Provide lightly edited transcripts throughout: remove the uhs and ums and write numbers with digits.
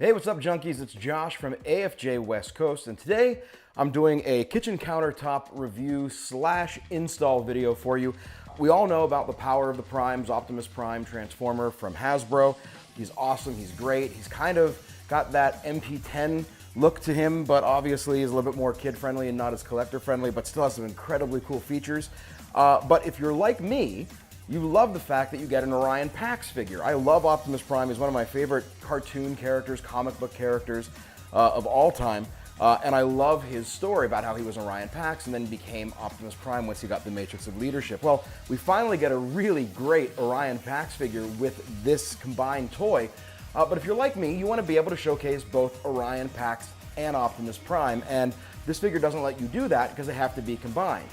Hey, what's up, Junkies? It's Josh from AFJ West Coast, and today I'm doing a kitchen countertop review / install video for you. We all know about the power of the Primes Optimus Prime transformer from Hasbro. He's awesome, he's great. He's kind of got that MP10 look to him, but obviously is a little bit more kid-friendly and not as collector-friendly, but still has some incredibly cool features. But if you're like me, you love the fact that you get an Orion Pax figure. I love Optimus Prime. He's one of my favorite cartoon characters, comic book characters of all time. And I love his story about how he was Orion Pax and then became Optimus Prime once he got the Matrix of Leadership. Well, we finally get a really great Orion Pax figure with this combined toy. But if you're like me, you want to be able to showcase both Orion Pax and Optimus Prime. And this figure doesn't let you do that because they have to be combined.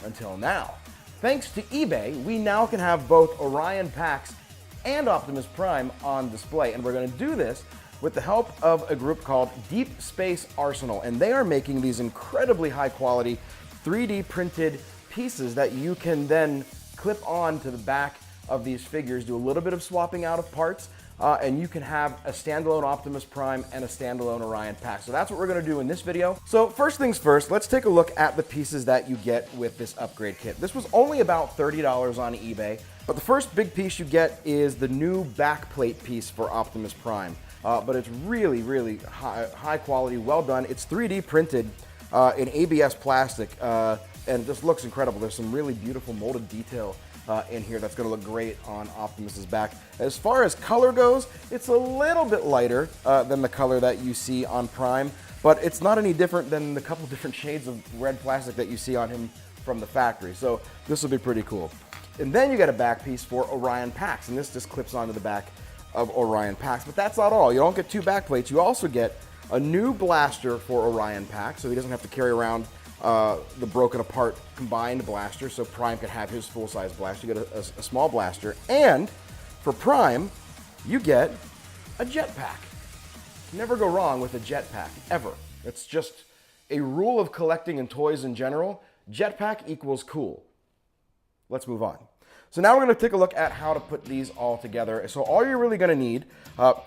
Until now. Thanks to eBay, we now can have both Orion Pax and Optimus Prime on display, and we're going to do this with the help of a group called Deep Space Arsenal, and they are making these incredibly high quality 3D printed pieces that you can then clip on to the back of these figures, do a little bit of swapping out of parts, and you can have a standalone Optimus Prime and a standalone Orion Pax. So that's what we're going to do in this video. So first things first, let's take a look at the pieces that you get with this upgrade kit. This was only about $30 on eBay, but the first big piece you get is the new backplate piece for Optimus Prime. But it's really, really high quality, well done. It's 3D printed in ABS plastic, and it just looks incredible. There's some really beautiful molded detail in here that's going to look great on Optimus's back. As far as color goes, it's a little bit lighter than the color that you see on Prime, but it's not any different than the couple different shades of red plastic that you see on him from the factory. So this will be pretty cool. And then you get a back piece for Orion Pax, and this just clips onto the back of Orion Pax. But that's not all. You don't get two back plates. You also get a new blaster for Orion Pax, so he doesn't have to carry around the broken apart combined blaster, so Prime can have his full-size blaster. You get a small blaster, and for Prime, you get a Jetpack. Never go wrong with a Jetpack, ever. It's just a rule of collecting and toys in general. Jetpack equals cool. Let's move on. So now we're going to take a look at how to put these all together. So all you're really going to need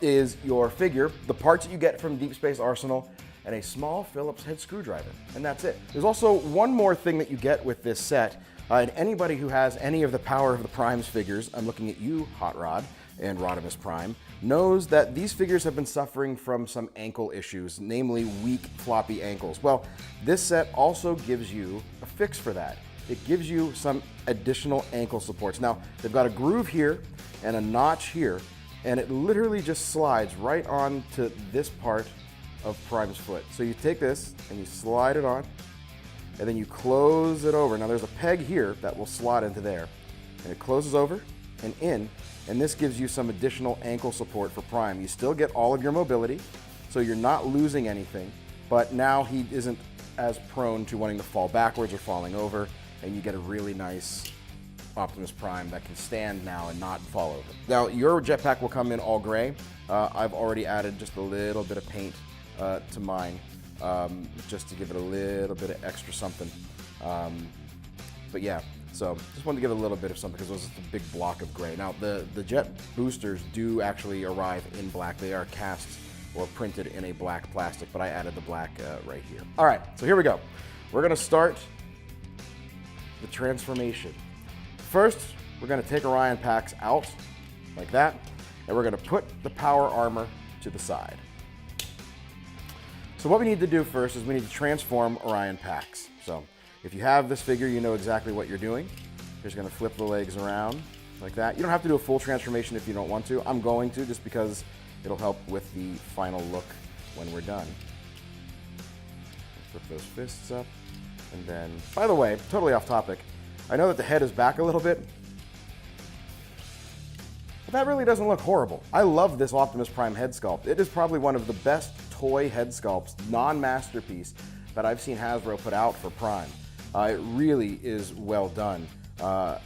is your figure, the parts that you get from Deep Space Arsenal, and a small Phillips head screwdriver, and that's it. There's also one more thing that you get with this set, and anybody who has any of the power of the Primes figures, I'm looking at you, Hot Rod and Rodimus Prime, knows that these figures have been suffering from some ankle issues, namely weak, floppy ankles. Well, this set also gives you a fix for that. It gives you some additional ankle supports. Now, they've got a groove here and a notch here, and it literally just slides right onto this part of Prime's foot. So you take this and you slide it on, and then you close it over. Now there's a peg here that will slot into there, and it closes over and in, and this gives you some additional ankle support for Prime. You still get all of your mobility, so you're not losing anything, but now he isn't as prone to wanting to fall backwards or falling over, and you get a really nice Optimus Prime that can stand now and not fall over. Now your Jetpack will come in all gray. I've already added just a little bit of paint to mine, just to give it a little bit of extra something. But yeah, so just wanted to give it a little bit of something because it was just a big block of gray. Now the jet boosters do actually arrive in black. They are cast or printed in a black plastic, but I added the black right here. All right, so here we go. We're gonna start the transformation. First, we're gonna take Orion Pax out like that, and we're gonna put the power armor to the side. So what we need to do first is we need to transform Orion Pax. So if you have this figure, you know exactly what you're doing. You're just gonna flip the legs around like that. You don't have to do a full transformation if you don't want to. I'm going to, just because it'll help with the final look when we're done. Flip those fists up. And then, by the way, totally off topic, I know that the head is back a little bit, but that really doesn't look horrible. I love this Optimus Prime head sculpt. It is probably one of the best toy head sculpts, non-masterpiece, that I've seen Hasbro put out for Prime. It really is well done.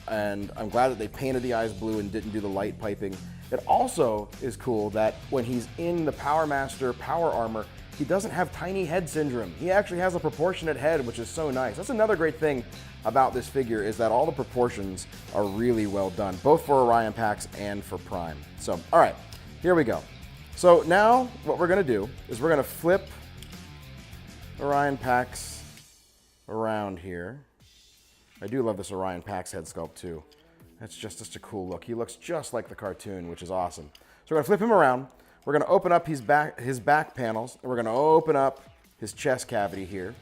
And I'm glad that they painted the eyes blue and didn't do the light piping. It also is cool that when he's in the Power Master power armor, he doesn't have tiny head syndrome. He actually has a proportionate head, which is so nice. That's another great thing about this figure, is that all the proportions are really well done, both for Orion Pax and for Prime. So, all right, here we go. So now what we're going to do is we're going to flip Orion Pax around here. I do love this Orion Pax head sculpt too. That's just such a cool look. He looks just like the cartoon, which is awesome. So we're going to flip him around. We're going to open up his back panels, and we're going to open up his chest cavity here.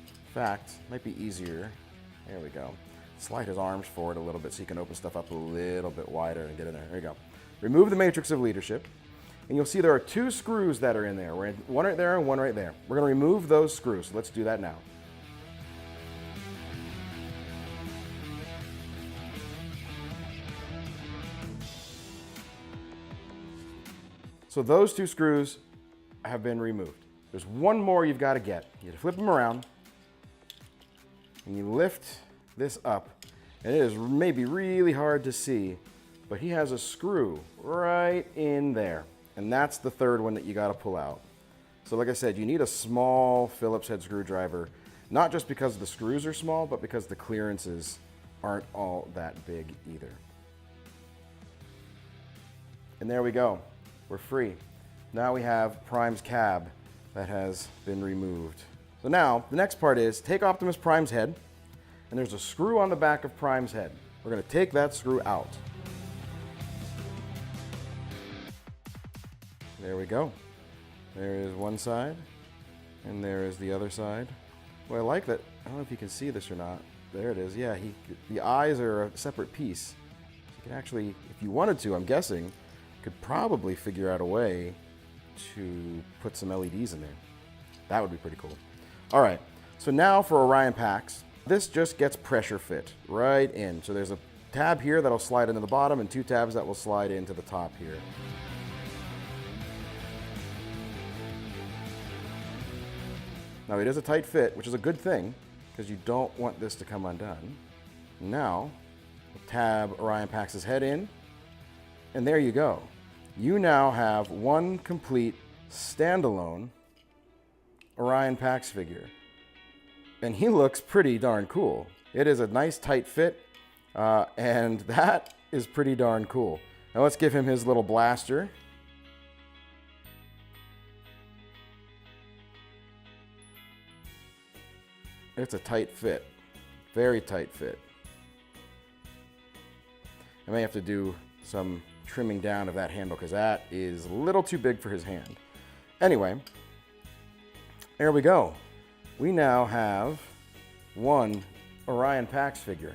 In fact, it might be easier. There we go. Slide his arms forward a little bit so you can open stuff up a little bit wider and get in there. There you go. Remove the matrix of leadership, and you'll see there are 2 screws that are in there. One right there and one right there. We're going to remove those screws. So let's do that now. So those 2 screws have been removed. There's one more you've got to get. You flip them around, and you lift this up, and it is maybe really hard to see, but he has a screw right in there, and that's the 3rd one that you got to pull out. So like I said, you need a small Phillips head screwdriver, not just because the screws are small, but because the clearances aren't all that big either. And there we go. We're free. Now we have Prime's cab that has been removed. So now the next part is take Optimus Prime's head, and there's a screw on the back of Prime's head. We're going to take that screw out. There we go. There is one side, and there is the other side. Well, I like that. I don't know if you can see this or not. There it is. Yeah, the eyes are a separate piece. You can actually, if you wanted to, I'm guessing, could probably figure out a way to put some LEDs in there. That would be pretty cool. All right, so now for Orion Pax, this just gets pressure fit right in. So there's a tab here that'll slide into the bottom and 2 tabs that will slide into the top here. Now it is a tight fit, which is a good thing because you don't want this to come undone. Now, we'll tab Orion Pax's head in, and there you go. You now have one complete standalone Orion Pax figure. And he looks pretty darn cool. It is a nice tight fit, and that is pretty darn cool. Now let's give him his little blaster. It's a tight fit, very tight fit. I may have to do some trimming down of that handle because that is a little too big for his hand. Anyway, there we go. We now have one Orion Pax figure.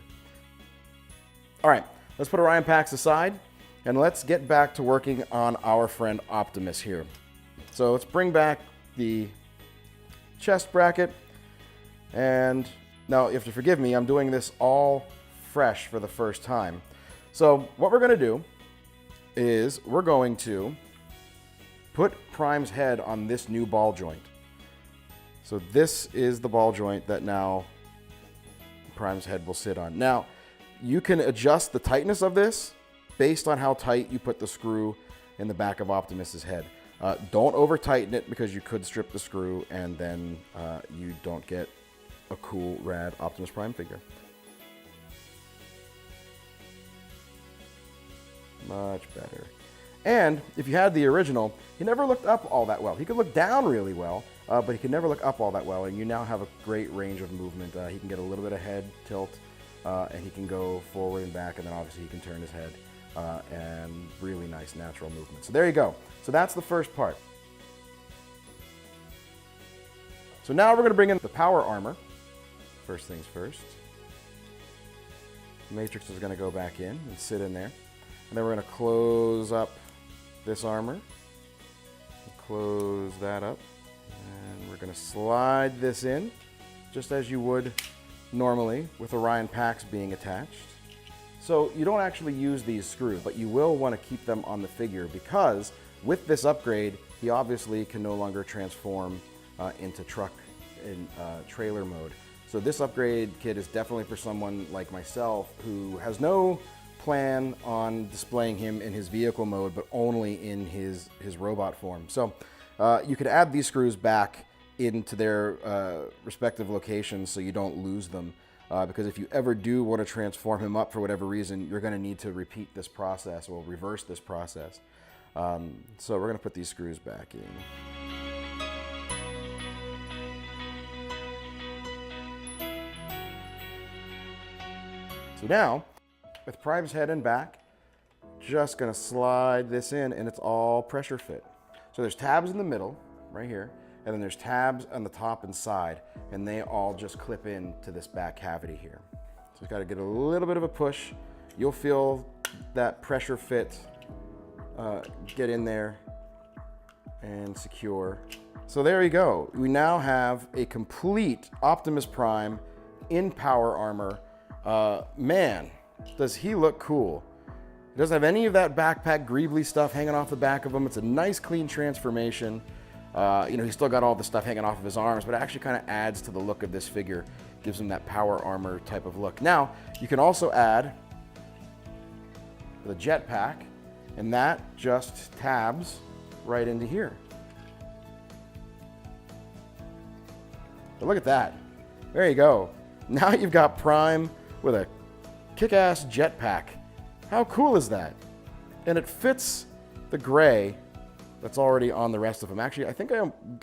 All right, let's put Orion Pax aside and let's get back to working on our friend Optimus here. So let's bring back the chest bracket. And now you have to forgive me, I'm doing this all fresh for the first time. So what we're going to do is we're going to put Prime's head on this new ball joint. So this is the ball joint that now Prime's head will sit on. Now, you can adjust the tightness of this based on how tight you put the screw in the back of Optimus's head. Don't over tighten it because you could strip the screw and then you don't get a cool, rad Optimus Prime figure. Much better. And if you had the original, he never looked up all that well. He could look down really well, but he could never look up all that well, and you now have a great range of movement. He can get a little bit of head tilt, and he can go forward and back, and then obviously he can turn his head, and really nice natural movement. So there you go. So that's the first part. So now we're going to bring in the power armor. First things first. The matrix is going to go back in and sit in there. And then we're going to close up this armor. Close that up. And we're going to slide this in, just as you would normally with Orion Pax being attached. So you don't actually use these screws, but you will want to keep them on the figure because with this upgrade, he obviously can no longer transform into truck in trailer mode. So this upgrade kit is definitely for someone like myself who has no plan on displaying him in his vehicle mode, but only in his robot form. So you could add these screws back into their respective locations so you don't lose them. Because if you ever do want to transform him up for whatever reason, you're going to need to repeat this process or reverse this process. So we're gonna put these screws back in. So now, with Prime's head and back, just gonna slide this in and it's all pressure fit. So there's tabs in the middle, right here, and then there's tabs on the top and side, and they all just clip in to this back cavity here. So it's gotta get a little bit of a push. You'll feel that pressure fit get in there and secure. So there you go. We now have a complete Optimus Prime in power armor. Man, does he look cool. He doesn't have any of that backpack greebly stuff hanging off the back of him. It's a nice clean transformation. You know, he's still got all the stuff hanging off of his arms, but it actually kind of adds to the look of this figure, gives him that power armor type of look. Now, you can also add the Jetpack, and that just tabs right into here. But look at that. There you go. Now you've got Prime with a kick-ass jetpack. How cool is that? And it fits the gray that's already on the rest of him. Actually, I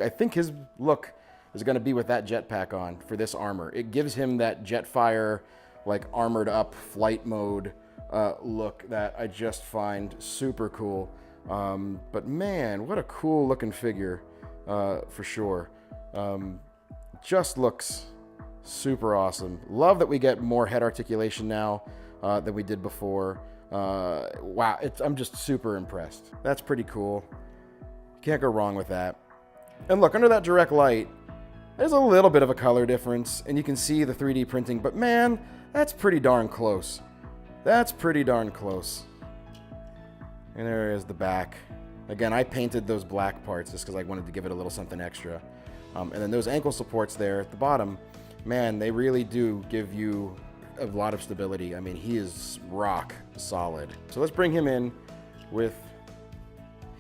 think his look is going to be with that jetpack on for this armor. It gives him that Jetfire, like armored up flight mode look that I just find super cool. But man, what a cool looking figure for sure. Just looks super awesome. Love that we get more head articulation now than we did before. Wow, I'm just super impressed. That's pretty cool. Can't go wrong with that. And look, under that direct light, there's a little bit of a color difference, and you can see the 3D printing, but man, that's pretty darn close. That's pretty darn close. And there is the back. Again, I painted those black parts just because I wanted to give it a little something extra. And then those ankle supports there at the bottom, man, they really do give you a lot of stability. I mean, he is rock solid. So let's bring him in with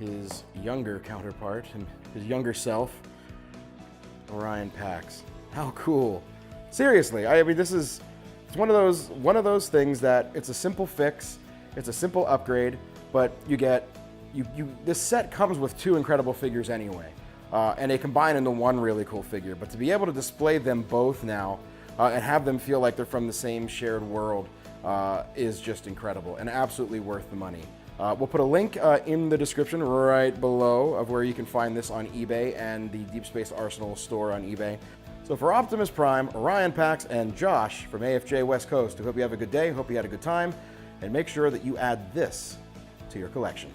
his younger counterpart and his younger self, Orion Pax. How cool. Seriously, I mean, it's one of those things that it's a simple fix, it's a simple upgrade, but this set comes with two incredible figures anyway. And they combine into one really cool figure. But to be able to display them both now and have them feel like they're from the same shared world is just incredible and absolutely worth the money. We'll put a link in the description right below of where you can find this on eBay and the Deep Space Arsenal store on eBay. So for Optimus Prime, Orion Pax, and Josh from AFJ West Coast, I hope you have a good day, hope you had a good time, and make sure that you add this to your collection.